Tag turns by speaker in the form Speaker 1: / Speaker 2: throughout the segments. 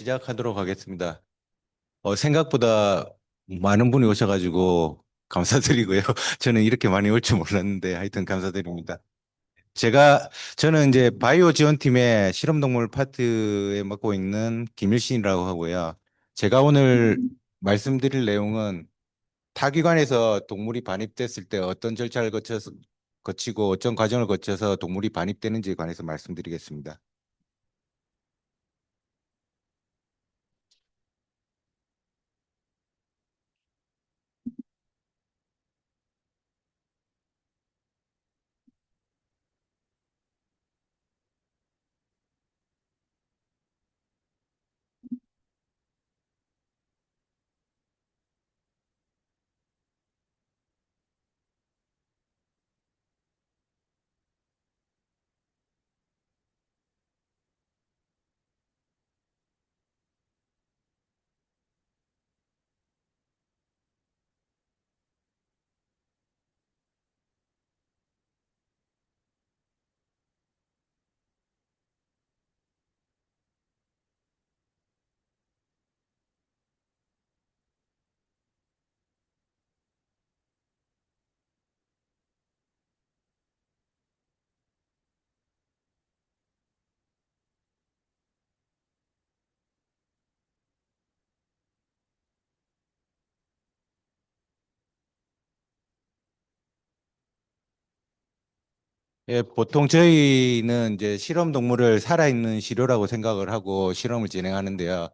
Speaker 1: 시작하도록 하겠습니다. 생각보다 많은 분이 오셔가지고 감사드리고요. 저는 이렇게 많이 올 줄 몰랐는데 하여튼 감사드립니다. 저는 이제 바이오 지원팀의 실험동물 파트에 맡고 있는 김일신이라고 하고요. 제가 오늘 말씀드릴 내용은 타기관에서 동물이 반입됐을 때 어떤 절차를 거치고 어떤 과정을 거쳐서 동물이 반입되는지에 관해서 말씀드리겠습니다. 예, 보통 저희는 이제 실험 동물을 살아있는 시료라고 생각을 하고 실험을 진행하는데요.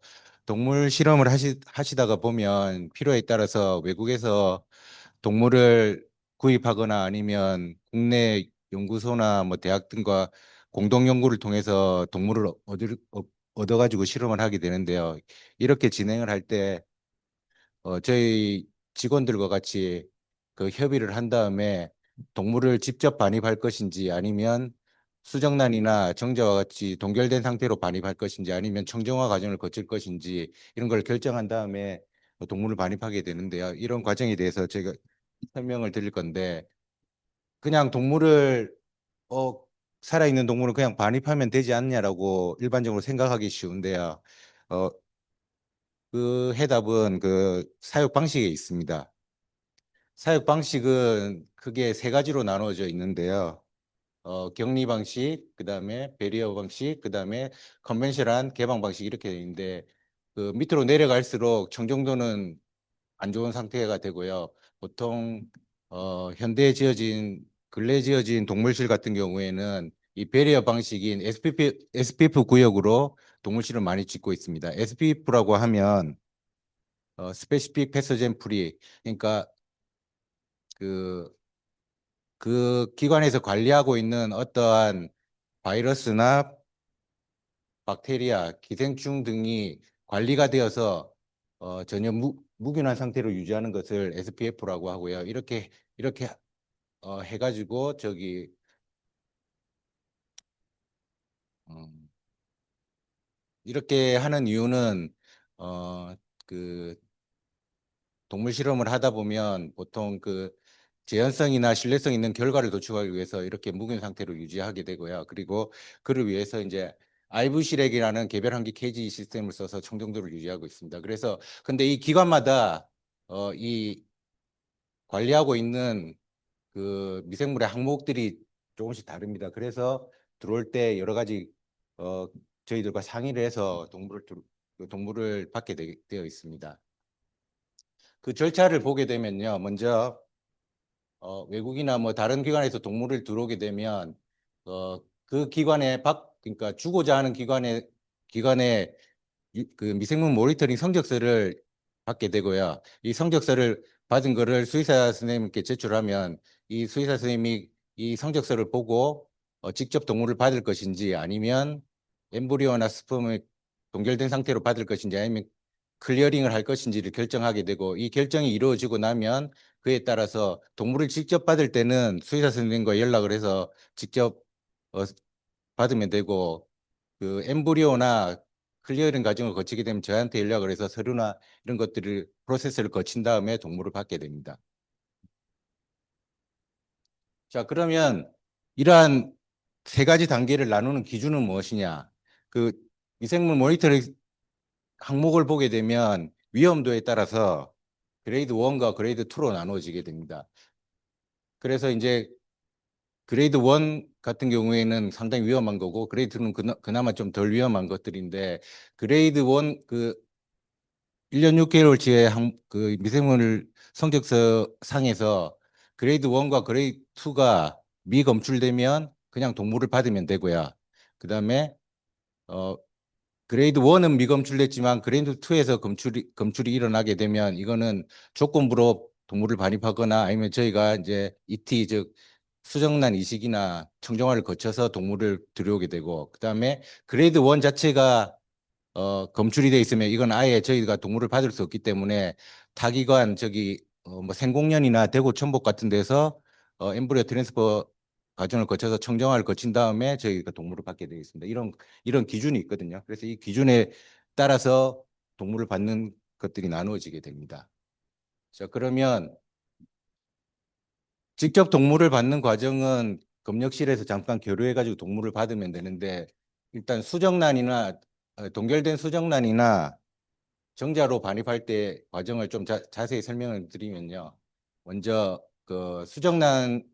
Speaker 1: 동물 실험을 하시다가 보면 필요에 따라서 외국에서 동물을 구입하거나 아니면 국내 연구소나 뭐 대학 등과 공동 연구를 통해서 동물을 얻어가지고 실험을 하게 되는데요. 이렇게 진행을 할때 저희 직원들과 같이 그 협의를 한 다음에 동물을 직접 반입할 것인지 아니면 수정란이나 정자와 같이 동결된 상태로 반입할 것인지 아니면 청정화 과정을 거칠 것인지 이런 걸 결정한 다음에 동물을 반입하게 되는데요. 이런 과정에 대해서 제가 설명을 드릴 건데 그냥 어, 살아있는 동물을 그냥 반입하면 되지 않냐라고 일반적으로 생각하기 쉬운데요. 어, 그 해답은 그 사육 방식에 있습니다. 사육 방식은 크게 세 가지로 나누어져 있는데요. 격리 방식, 그다음에 베리어 방식, 그다음에 컨벤셔널한 개방 방식 이렇게 되어 있는데 그 밑으로 내려갈수록 청정도는 안 좋은 상태가 되고요. 보통 현대에 근래 지어진 동물실 같은 경우에는 이 베리어 방식인 SPF 구역으로 동물실을 많이 짓고 있습니다. SPF라고 하면 스페시픽 패서젠 프리, 그러니까 그 그 기관에서 관리하고 있는 어떠한 바이러스나 박테리아, 기생충 등이 관리가 되어서 전혀 무균한 상태로 유지하는 것을 SPF라고 하고요. 이렇게 해가지고 음, 이렇게 하는 이유는 어, 그 동물 실험을 하다 보면 보통 그 재현성이나 신뢰성 있는 결과를 도출하기 위해서 이렇게 묵은 상태로 유지하게 되고요. 그리고 그를 위해서 이제 아이브 실액이라는 개별 환기 케이지 시스템을 써서 청정도를 유지하고 있습니다. 그래서 근데 이 기관마다 이 관리하고 있는 그 미생물의 항목들이 조금씩 다릅니다. 그래서 들어올 때 여러 가지 어, 저희들과 상의를 해서 그 동물을 받게 되어 있습니다. 그 절차를 보게 되면요. 먼저 외국이나 뭐 다른 기관에서 동물을 들어오게 되면 그 그러니까 주고자 하는 기관에 그 미생물 모니터링 성적서를 받게 되고요. 이 성적서를 받은 거를 수의사 선생님께 제출하면 이 수의사 선생님이 이 성적서를 보고 직접 동물을 받을 것인지 아니면 엠브리오나 스펌을 동결된 상태로 받을 것인지 아니면 클리어링을 할 것인지를 결정하게 되고 이 결정이 이루어지고 나면 그에 따라서 동물을 직접 받을 때는 수의사 선생님과 연락을 해서 직접 어, 받으면 되고 그 엠브리오나 클리어링 과정을 거치게 되면 저한테 연락을 해서 서류나 이런 것들을 프로세스를 거친 다음에 동물을 받게 됩니다. 자, 그러면 이러한 세 가지 단계를 나누는 기준은 무엇이냐? 그 미생물 모니터링 항목을 보게 되면 위험도에 따라서 그레이드 1과 그레이드 2로 나누어지게 됩니다. 그래서 이제 그레이드 1 같은 경우에는 상당히 위험한 거고 그레이드 2는 그나마 좀 덜 위험한 것들인데 그레이드 1 그 1년 6개월치의 그 미생물 성적서 상에서 그레이드 1과 그레이드 2가 미검출되면 그냥 동물을 받으면 되고요. 그다음에 어 그레이드 1은 미검출됐지만 그레이드 2에서 검출이 일어나게 되면 이거는 조건부로 동물을 반입하거나 아니면 저희가 이제 ET 즉 수정란 이식이나 청정화를 거쳐서 동물을 들여오게 되고 그다음에 그레이드 1 자체가 검출이 돼 있으면 이건 아예 저희가 동물을 받을 수 없기 때문에 타기관 저기 뭐 생공년이나 대구 천복 같은 데서 엠브리오 트랜스퍼 과정을 거쳐서 청정화를 거친 다음에 저희가 동물을 받게 되어 있습니다. 이런 기준이 있거든요. 그래서 이 기준에 따라서 동물을 받는 것들이 나누어지게 됩니다. 자, 그러면 직접 동물을 받는 과정은 검역실에서 잠깐 교류해가지고 동물을 받으면 되는데 일단 수정란이나 동결된 수정란이나 정자로 반입할 때 과정을 좀 자세히 설명을 드리면요. 먼저 그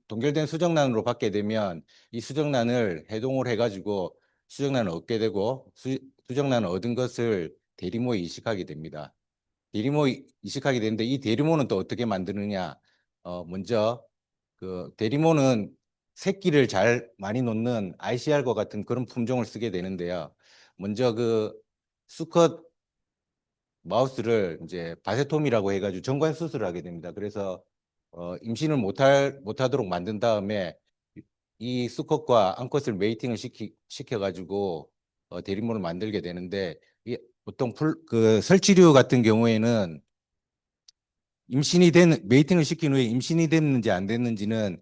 Speaker 1: 동결된 수정란으로 받게 되면 이 수정란을 해동을 해가지고 수정란을 얻게 되고 수정란을 얻은 것을 대리모에 이식하게 됩니다. 대리모에 이식하게 되는데 이 대리모는 또 어떻게 만드느냐? 먼저 그 대리모는 새끼를 잘 많이 놓는 ICR과 같은 그런 품종을 쓰게 되는데요. 먼저 그 수컷 마우스를 이제 바세톰이라고 해가지고 정관 수술을 하게 됩니다. 그래서 임신을 못하도록 만든 다음에 이 수컷과 암컷을 메이팅을 시켜가지고 대리모를 만들게 되는데 이 보통 그 설치류 같은 경우에는 메이팅을 시킨 후에 임신이 됐는지 안 됐는지는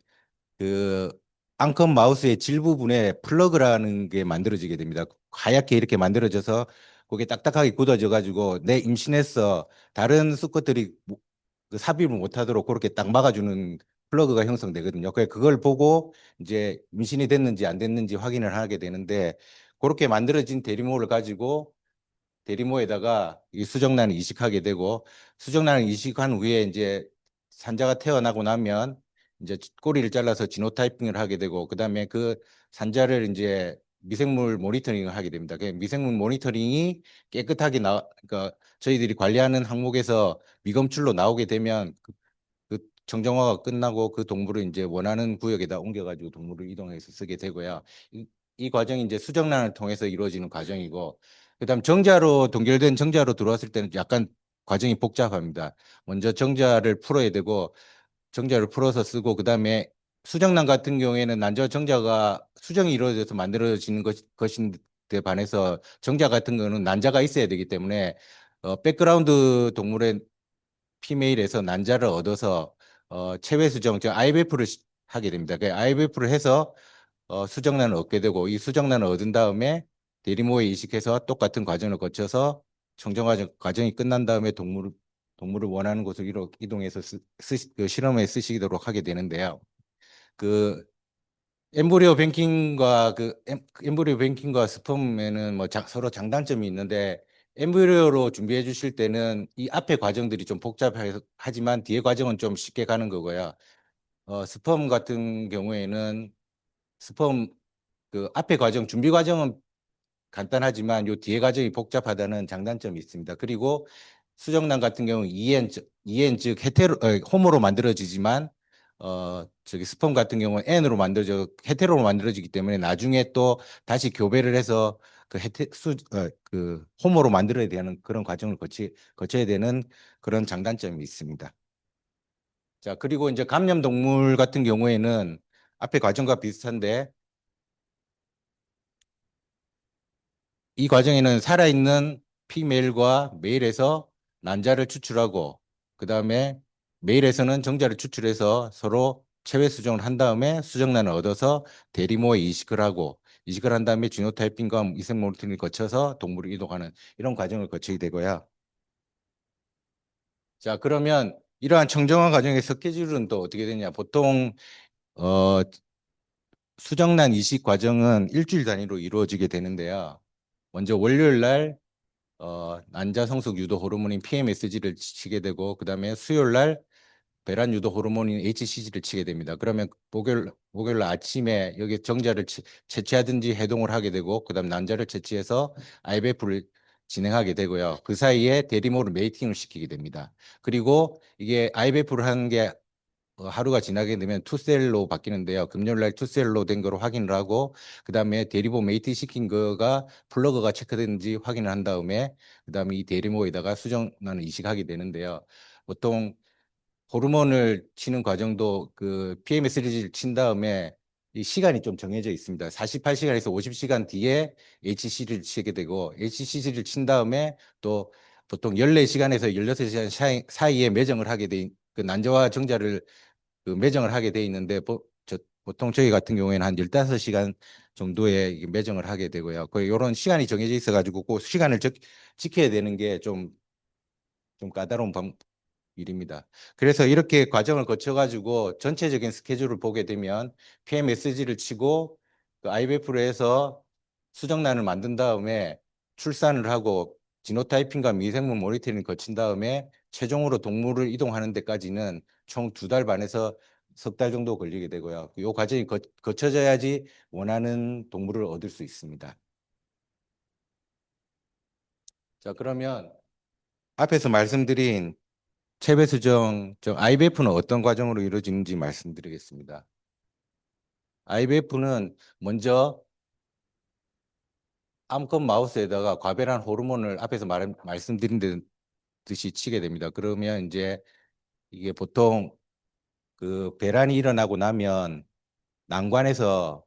Speaker 1: 그 암컷 마우스의 질 부분에 플러그라는 게 만들어지게 됩니다. 하얗게 이렇게 만들어져서 그게 딱딱하게 굳어져 가지고 내 임신했어. 다른 수컷들이 그 삽입을 못하도록 그렇게 딱 막아주는 플러그가 형성되거든요. 그걸 보고 이제 임신이 됐는지 안 됐는지 확인을 하게 되는데 그렇게 만들어진 대리모를 가지고 대리모에다가 이 수정란을 이식하게 되고 수정란을 이식한 후에 이제 산자가 태어나고 나면 이제 꼬리를 잘라서 지노타이핑을 하게 되고 그다음에 그 산자를 이제 미생물 모니터링을 하게 됩니다. 그 미생물 모니터링이 깨끗하게 그러니까 저희들이 관리하는 항목에서 미검출로 나오게 되면 그 정정화가 끝나고 그 동물을 이제 원하는 구역에다 옮겨가지고 동물을 이동해서 쓰게 되고요. 이 과정이 이제 수정란을 통해서 이루어지는 과정이고, 그다음 동결된 정자로 들어왔을 때는 약간 과정이 복잡합니다. 먼저 정자를 풀어야 되고, 정자를 풀어서 쓰고, 그다음에 수정란 같은 경우에는 난저 정자가 수정이 이루어져서 만들어지는 것인데 반해서 정자 같은 거는 난자가 있어야 되기 때문에 백그라운드 동물의 피메일에서 난자를 얻어서 체외 수정, 즉 IVF를 하게 됩니다. 그 IVF를 해서 수정란을 얻게 되고 이 수정란을 얻은 다음에 대리모에 이식해서 똑같은 과정을 거쳐서 청정 과정이 끝난 다음에 동물을 원하는 곳으로 이동해서 그 실험에 쓰시도록 하게 되는데요. 그 엠브리오 뱅킹과 스펌에는 뭐 서로 장단점이 있는데 엠브리오로 준비해 주실 때는 이 앞에 과정들이 좀 복잡하지만 뒤에 과정은 좀 쉽게 가는 거고요. 스펌 같은 경우에는 스펌 그 앞에 준비 과정은 간단하지만 요 뒤에 과정이 복잡하다는 장단점이 있습니다. 그리고 수정란 같은 경우 EN 즉 홈으로 만들어지지만 저기 스펌 같은 경우는 헤테로로 만들어지기 때문에 나중에 또 다시 교배를 해서 그 홈으로 만들어야 되는 그런 과정을 거쳐야 되는 그런 장단점이 있습니다. 자, 그리고 이제 감염 동물 같은 경우에는 앞에 과정과 비슷한데 이 과정에는 살아있는 피메일과 메일에서 난자를 추출하고 그 다음에 메일에서는 정자를 추출해서 서로 체외 수정을 한 다음에 수정란을 얻어서 대리모에 이식을 한 다음에 지노타이핑과 위생 모니터링을 거쳐서 동물을 이동하는 이런 과정을 거치게 되고요. 자, 그러면 이러한 청정화 과정의 스케줄은 또 어떻게 되냐? 보통 어, 수정란 이식 과정은 일주일 단위로 이루어지게 되는데요. 먼저 월요일 날 난자 성숙 유도 호르몬인 PMSG를 치게 되고 그다음에 수요일 날 배란 유도 호르몬인 HCG를 치게 됩니다. 그러면 목요일 날 아침에 여기 정자를 채취하든지 해동을 하게 되고 그다음 난자를 채취해서 IVF를 진행하게 되고요. 그 사이에 대리모를 메이팅을 시키게 됩니다. 그리고 이게 IVF를 하는 게 하루가 지나게 되면 투셀로 바뀌는데요. 금요일 날 투셀로 된 거로 확인을 하고 그다음에 대리모 메이팅 시킨 거가 플러그가 체크되는지 확인을 한 다음에 그다음에 이 대리모에다가 수정란을 이식하게 되는데요. 보통 호르몬을 치는 과정도 그 PMS를 친 다음에 이 시간이 좀 정해져 있습니다. 48시간에서 50시간 뒤에 HCG를 치게 되고 HCG를 친 다음에 또 보통 14시간에서 16시간 사이에 매정을 하게 그 난자와 정자를 그 매정을 하게 돼 있는데 보통 저희 같은 경우에는 한 15시간 정도에 매정을 하게 되고요. 그 이런 시간이 정해져 있어 가지고 그 시간을 지켜야 되는 게 좀 까다로운 일입니다. 그래서 이렇게 과정을 거쳐가지고 전체적인 스케줄을 보게 되면 PMSG를 치고 그 IVF로 해서 수정란을 만든 다음에 출산을 하고 지노타이핑과 미생물 모니터링을 거친 다음에 최종으로 동물을 이동하는 데까지는 총 2달 반에서 3달 정도 걸리게 되고요. 이 과정이 거쳐져야지 원하는 동물을 얻을 수 있습니다. 자, 그러면 앞에서 말씀드린 체배 수정, IVF는 어떤 과정으로 이루어지는지 말씀드리겠습니다. IVF는 먼저 암컷 마우스에다가 과배란 호르몬을 앞에서 말씀드린 듯이 치게 됩니다. 그러면 이제 이게 보통 그 배란이 일어나고 나면 난관에서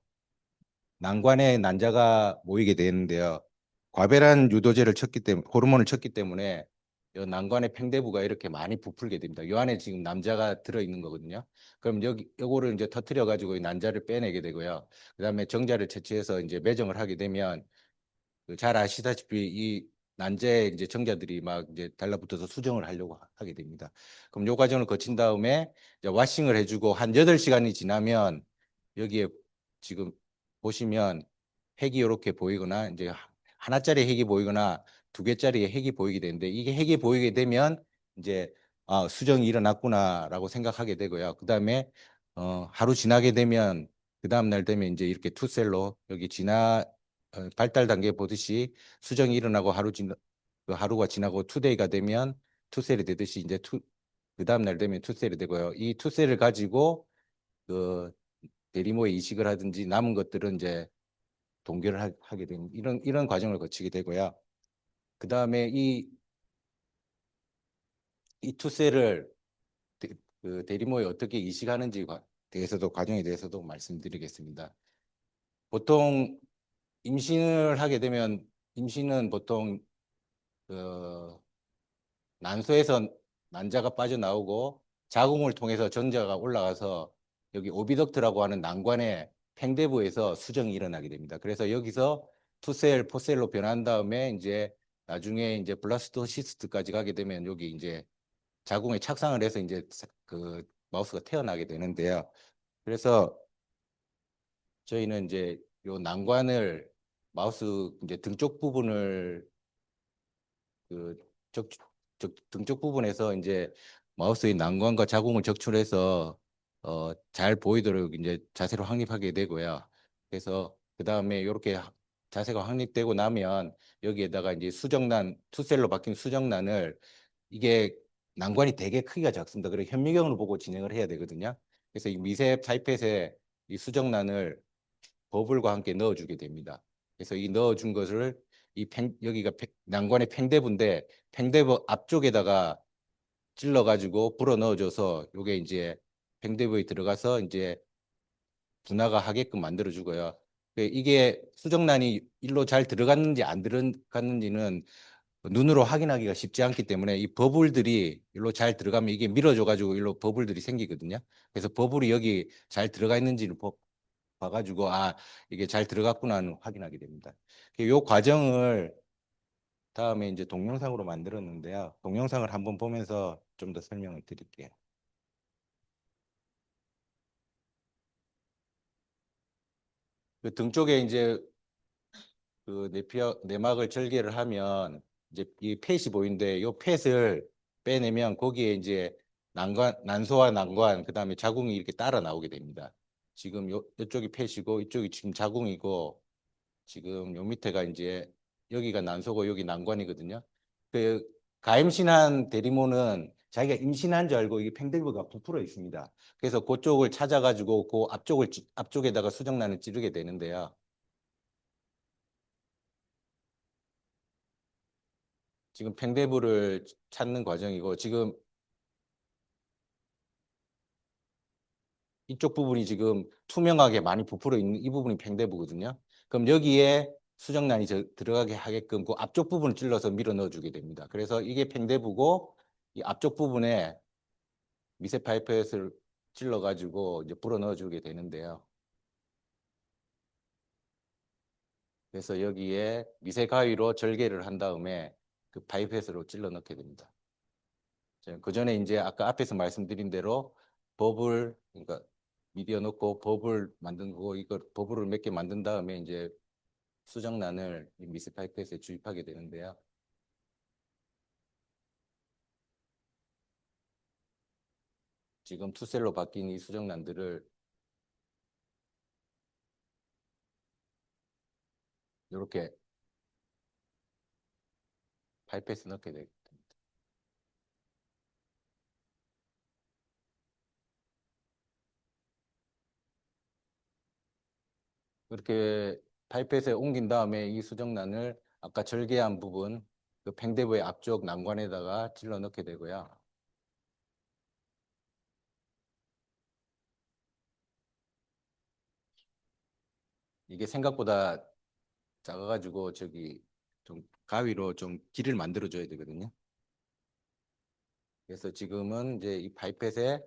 Speaker 1: 난관에 난자가 모이게 되는데요. 과배란 유도제를 쳤기 때문에 호르몬을 쳤기 때문에 이 난관의 팽대부가 이렇게 많이 부풀게 됩니다. 이 안에 지금 남자가 들어 있는 거거든요. 그럼 요거를 이제 터트려 가지고 이 난자를 빼내게 되고요. 그다음에 정자를 채취해서 이제 매정을 하게 되면 그잘 아시다시피 이 난자에 이제 정자들이 막 이제 달라붙어서 수정을 하려고 하게 됩니다. 그럼 요 과정을 거친 다음에 이제 와싱을 해주고 한 8시간이 지나면 여기에 지금 보시면 핵이 이렇게 보이거나 이제 하나짜리 핵이 보이거나 2개짜리 핵이 보이게 되는데 이게 핵이 보이게 되면 이제 수정이 일어났구나라고 생각하게 되고요. 그다음에 하루 지나게 되면 그 다음 날 되면 이제 이렇게 투셀로 여기 발달 단계 보듯이 수정이 일어나고 그 하루가 지나고 투데이가 되면 투셀이 되듯이 이제 그 다음 날 되면 투셀이 되고요. 이 투셀을 가지고 그 대리모에 이식을 하든지 남은 것들은 이제 동결을 하게 되는 이런 과정을 거치게 되고요. 그 다음에 이 투셀을 그 대리모에 어떻게 이식하는지 대해서도 과정에 대해서도 말씀드리겠습니다. 보통 임신을 하게 되면 임신은 보통 그 난소에서 난자가 빠져나오고 자궁을 통해서 전자가 올라가서 여기 오비덕트라고 하는 난관의 팽대부에서 수정이 일어나게 됩니다. 그래서 여기서 투셀, 포셀로 변한 다음에 이제 나중에 이제 블라스토시스트까지 가게 되면 여기 이제 자궁에 착상을 해서 이제 그 마우스가 태어나게 되는데요. 그래서 저희는 이제 요 난관을 마우스 이제 등쪽 부분을 그 등쪽 부분에서 이제 마우스의 난관과 자궁을 적출해서 잘 보이도록 이제 자세로 확립하게 되고요. 그래서 그 다음에 이렇게 자세가 확립되고 나면 여기에다가 이제 투셀로 바뀐 수정란을 이게 난관이 되게 크기가 작습니다. 그래서 현미경을 보고 진행을 해야 되거든요. 그래서 이 미세 타이펫에 이 수정란을 버블과 함께 넣어주게 됩니다. 그래서 이 넣어준 것을 여기가 난관의 팽대부인데 팽대부 앞쪽에다가 찔러가지고 불어 넣어줘서 이게 이제 팽대부에 들어가서 이제 분화가 하게끔 만들어주고요. 이게 수정란이 일로 잘 들어갔는지 안 들어갔는지는 눈으로 확인하기가 쉽지 않기 때문에 이 버블들이 일로 잘 들어가면 이게 밀어줘가지고 일로 버블들이 생기거든요. 그래서 버블이 여기 잘 들어가 있는지를 봐가지고 이게 잘 들어갔구나는 확인하게 됩니다. 이 과정을 다음에 이제 동영상으로 만들었는데요. 동영상을 한번 보면서 좀 더 설명을 드릴게요. 그 등 쪽에 이제 그 내막을 절개를 하면 이제 이 팻이 보이는데 이 팻을 빼내면 거기에 이제 난소와 난관, 그다음에 자궁이 이렇게 따라 나오게 됩니다. 지금 이쪽이 팻이고 이쪽이 지금 자궁이고 지금 요 밑에가 이제 여기가 난소고 여기 난관이거든요. 그 가임신한 대리모는 자기가 임신한 줄 알고 이게 팽들브가 부풀어 있습니다. 그래서 그쪽을 찾아가지고 그 앞쪽에다가 수정란을 찌르게 되는데요. 지금 팽대부를 찾는 과정이고 지금 이쪽 부분이 지금 투명하게 많이 부풀어 있는 이 부분이 팽대부거든요. 그럼 여기에 수정란이 들어가게 하게끔 그 앞쪽 부분을 찔러서 밀어 넣어주게 됩니다. 그래서 이게 팽대부고 이 앞쪽 부분에 미세 파이프햇을 찔러가지고 이제 불어 넣어주게 되는데요. 그래서 여기에 미세 가위로 절개를 한 다음에 그 파이프햇으로 찔러 넣게 됩니다. 그 전에 이제 아까 앞에서 말씀드린 대로 버블, 그러니까 미디어 넣고 버블 만든 거고 이거 버블을 몇 개 만든 다음에 이제 수정란을 이 미세 파이프햇에 주입하게 되는데요. 지금 투셀로 바뀐 이 수정란들을 이렇게 파이프햇에 넣게 됩니다. 그렇게 파이펫에 옮긴 다음에 이 수정란을 아까 절개한 부분 그 팽대부의 앞쪽 난관에다가 찔러 넣게 되고요. 이게 생각보다 작아가지고 저기 좀 가위로 좀 길을 만들어 줘야 되거든요. 그래서 지금은 이제 이 파이펫에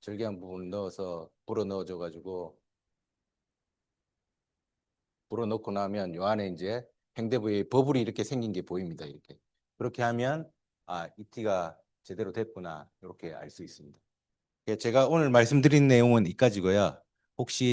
Speaker 1: 절개한 부분을 넣어서 불어 넣어줘 가지고 불어 넣고 나면 요 안에 이제 팽대부의 버블이 이렇게 생긴 게 보입니다. 이렇게 그렇게 하면 이 티가 제대로 됐구나 이렇게 알 수 있습니다. 예, 제가 오늘 말씀드린 내용은 이까지고요. 혹시